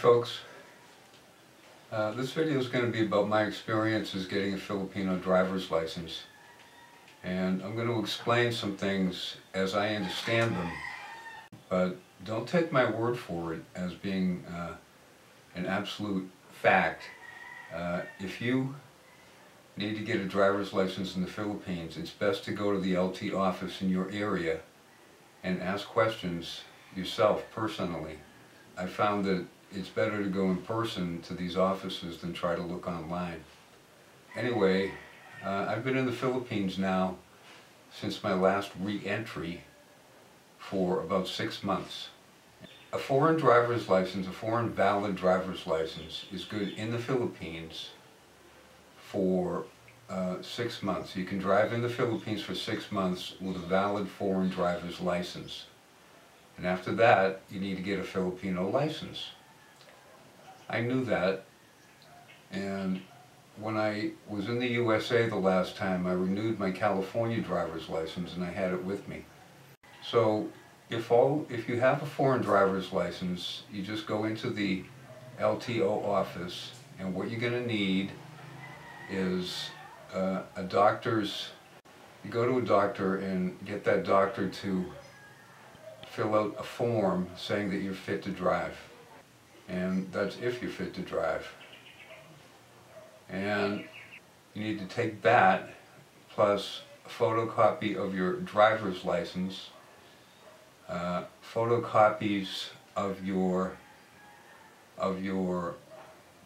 folks. This video is going to be about my experiences getting a Filipino driver's license, and I'm going to explain some things as I understand them, but don't take my word for it as being an absolute fact. If you need to get a driver's license in the Philippines, it's best to go to the LT office in your area and ask questions yourself personally. I found that it's better to go in person to these offices than try to look online. Anyway, I've been in the Philippines now since my last re-entry for about 6 months. A foreign driver's license, a foreign valid driver's license, is good in the Philippines for 6 months. You can drive in the Philippines for 6 months with a valid foreign driver's license. And after that, you need to get a Filipino license. I knew that, and when I was in the USA the last time, I renewed my California driver's license and I had it with me. So if you have a foreign driver's license, you just go into the LTO office, and what you're going to need is a doctor's. You go to a doctor and get that doctor to fill out a form saying that you're fit to drive. And that's if you're fit to drive. And you need to take that plus a photocopy of your driver's license, photocopies of your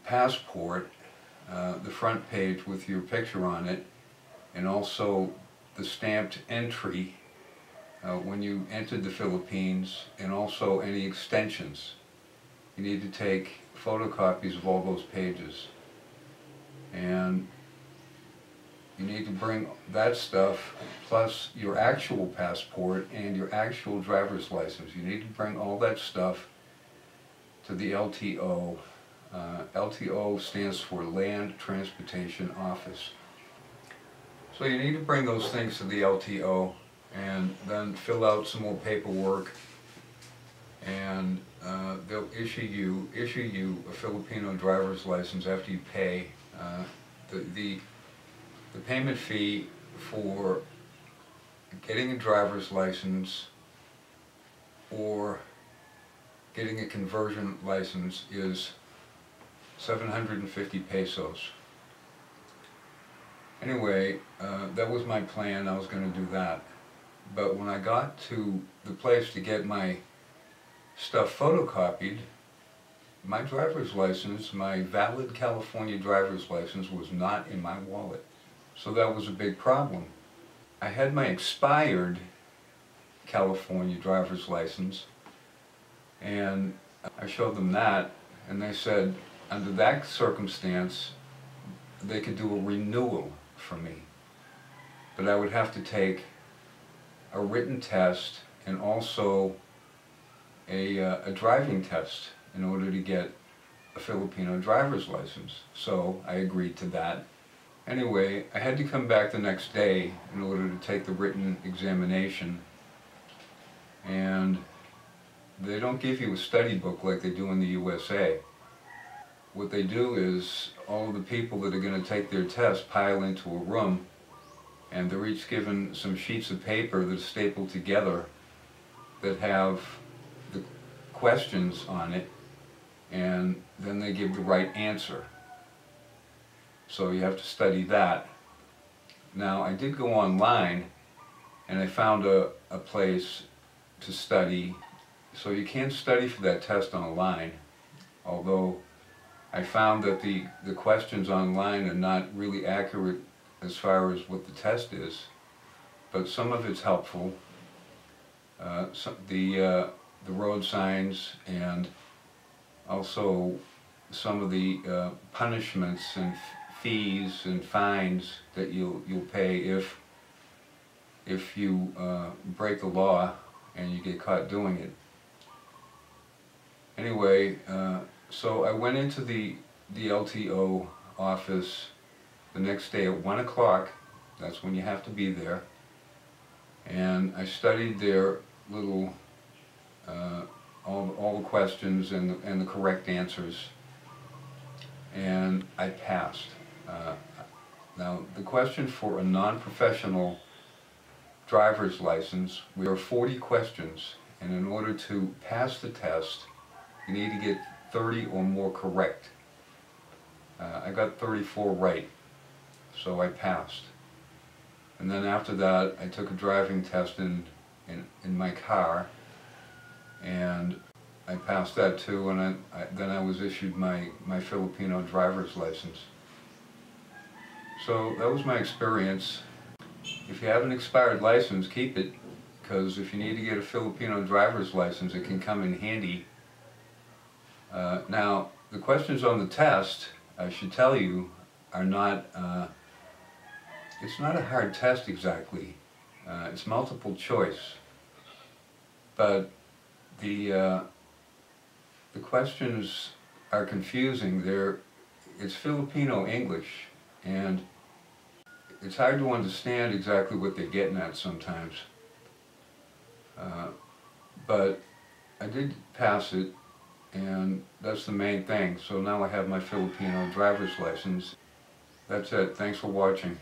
passport, the front page with your picture on it, and also the stamped entry when you entered the Philippines, and also any extensions. You need to take photocopies of all those pages, and you need to bring that stuff plus your actual passport and your actual driver's license. You need to bring all that stuff to the LTO. LTO stands for Land Transportation Office. So you need to bring those things to the LTO and then fill out some more paperwork, and they'll issue you a Filipino driver's license after you pay. The payment fee for getting a driver's license or getting a conversion license is 750 pesos. Anyway, that was my plan. I was going to do that. But when I got to the place to get my stuff photocopied, my driver's license, my valid California driver's license, was not in my wallet. So that was a big problem. I had my expired California driver's license, and I showed them that, and they said under that circumstance they could do a renewal for me. But I would have to take a written test and also a driving test in order to get a Filipino driver's license. So I agreed to that. Anyway, I had to come back the next day in order to take the written examination, and they don't give you a study book like they do in the USA. What they do is all of the people that are going to take their test pile into a room, and they're each given some sheets of paper that are stapled together that have the questions on it, and then they give the right answer. So you have to study that. Now, I did go online and I found a place to study. So you can study for that test online, although I found that the questions online are not really accurate as far as what the test is, but some of it's helpful. The road signs, and also some of the punishments and fees and fines that you'll pay if you break the law and you get caught doing it. Anyway, so I went into the LTO office the next day at 1 o'clock. That's when you have to be there. And I studied their little all the questions and the correct answers, and I passed. Now, the question for a non-professional driver's license, there are 40 questions, and in order to pass the test, you need to get 30 or more correct. I got 34 right, so I passed. And then after that, I took a driving test in my car, and I passed that too, and then I was issued my Filipino driver's license. So that was my experience. If you have an expired license, keep it, because if you need to get a Filipino driver's license, it can come in handy. Now, the questions on the test, I should tell you, are not, it's not a hard test exactly. It's multiple choice. But the questions are confusing. It's Filipino English, and it's hard to understand exactly what they're getting at sometimes. But I did pass it, and that's the main thing. So now I have my Filipino driver's license. That's it. Thanks for watching.